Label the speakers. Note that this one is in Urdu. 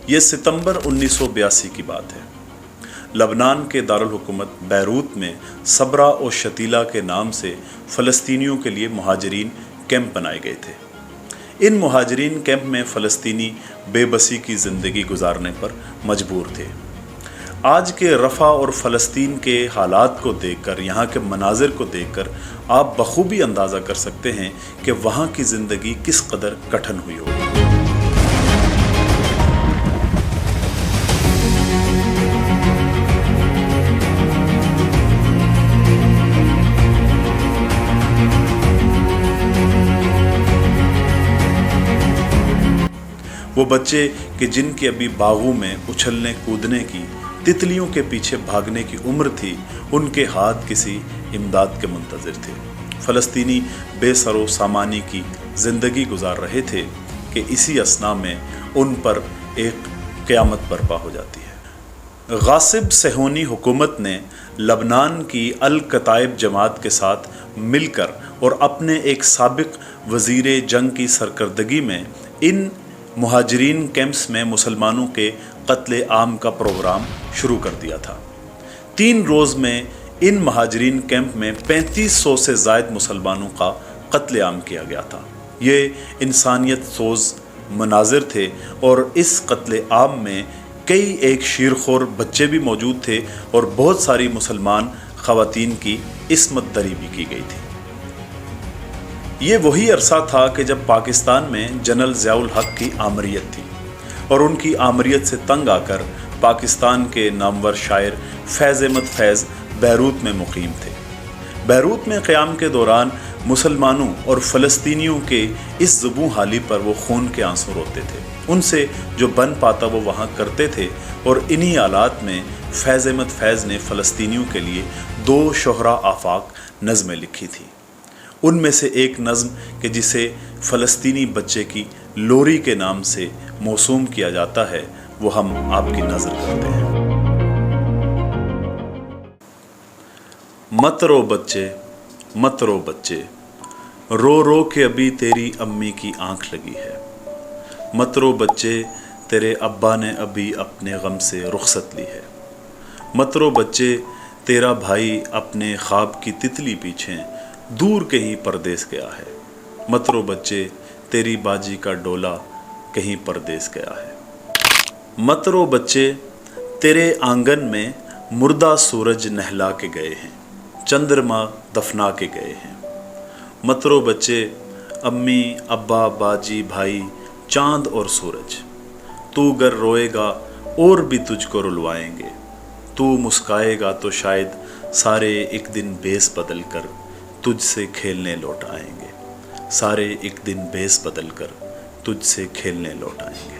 Speaker 1: یہ ستمبر 1982 کی بات ہے۔ لبنان کے دارالحکومت بیروت میں صبرا اور شتیلا کے نام سے فلسطینیوں کے لیے مہاجرین کیمپ بنائے گئے تھے۔ ان مہاجرین کیمپ میں فلسطینی بے بسی کی زندگی گزارنے پر مجبور تھے۔ آج کے رفح اور فلسطین کے حالات کو دیکھ کر، یہاں کے مناظر کو دیکھ کر آپ بخوبی اندازہ کر سکتے ہیں کہ وہاں کی زندگی کس قدر کٹھن ہوئی ہوگی۔ وہ بچے کہ جن کی ابھی باغوں میں اچھلنے کودنے کی، تتلیوں کے پیچھے بھاگنے کی عمر تھی، ان کے ہاتھ کسی امداد کے منتظر تھے۔ فلسطینی بے سر و سامانی کی زندگی گزار رہے تھے کہ اسی اثناء میں ان پر ایک قیامت برپا ہو جاتی ہے۔ غاصب صہیونی حکومت نے لبنان کی الکتائب جماعت کے ساتھ مل کر اور اپنے ایک سابق وزیر جنگ کی سرکردگی میں ان مہاجرین کیمپس میں مسلمانوں کے قتل عام کا پروگرام شروع کر دیا تھا۔ 3 روز میں ان مہاجرین کیمپ میں 3500 سے زائد مسلمانوں کا قتل عام کیا گیا تھا۔ یہ انسانیت سوز مناظر تھے اور اس قتل عام میں کئی ایک شیرخور بچے بھی موجود تھے اور بہت ساری مسلمان خواتین کی عصمت دری بھی کی گئی تھی۔ یہ وہی عرصہ تھا کہ جب پاکستان میں جنرل ضیاء الحق کی آمریت تھی اور ان کی آمریت سے تنگ آ کر پاکستان کے نامور شاعر فیض احمد فیض بیروت میں مقیم تھے۔ بیروت میں قیام کے دوران مسلمانوں اور فلسطینیوں کے اس ذبح حالی پر وہ خون کے آنسو روتے تھے۔ ان سے جو بن پاتا وہ وہاں کرتے تھے، اور انہی حالات میں فیض احمد فیض نے فلسطینیوں کے لیے 2 شہرا آفاق نظمیں لکھی تھیں۔ ان میں سے ایک نظم کہ جسے فلسطینی بچے کی لوری کے نام سے موسوم کیا جاتا ہے، وہ ہم آپ کی نظر کرتے ہیں۔ مت رو بچے، مت رو بچے، رو رو کے ابھی تیری امی کی آنکھ لگی ہے۔ مت رو بچے، تیرے ابا نے ابھی اپنے غم سے رخصت لی ہے۔ مت رو بچے، تیرا بھائی اپنے خواب کی تتلی پیچھے دور کہیں پردیس گیا ہے۔ مت رو بچے، تیری باجی کا ڈولا کہیں پردیس گیا ہے۔ مت رو بچے، تیرے آنگن میں مردہ سورج نہلا کے گئے ہیں، چندرما دفنا کے گئے ہیں۔ مت رو بچے، امی ابا باجی بھائی چاند اور سورج، تو گر روئے گا اور بھی تجھ کو رلوائیں گے، تو مسکائے گا تو شاید سارے ایک دن بیس بدل کر تجھ سے کھیلنے لوٹ آئیں گے، سارے ایک دن بیس بدل کر تجھ سے کھیلنے لوٹ آئیں گے۔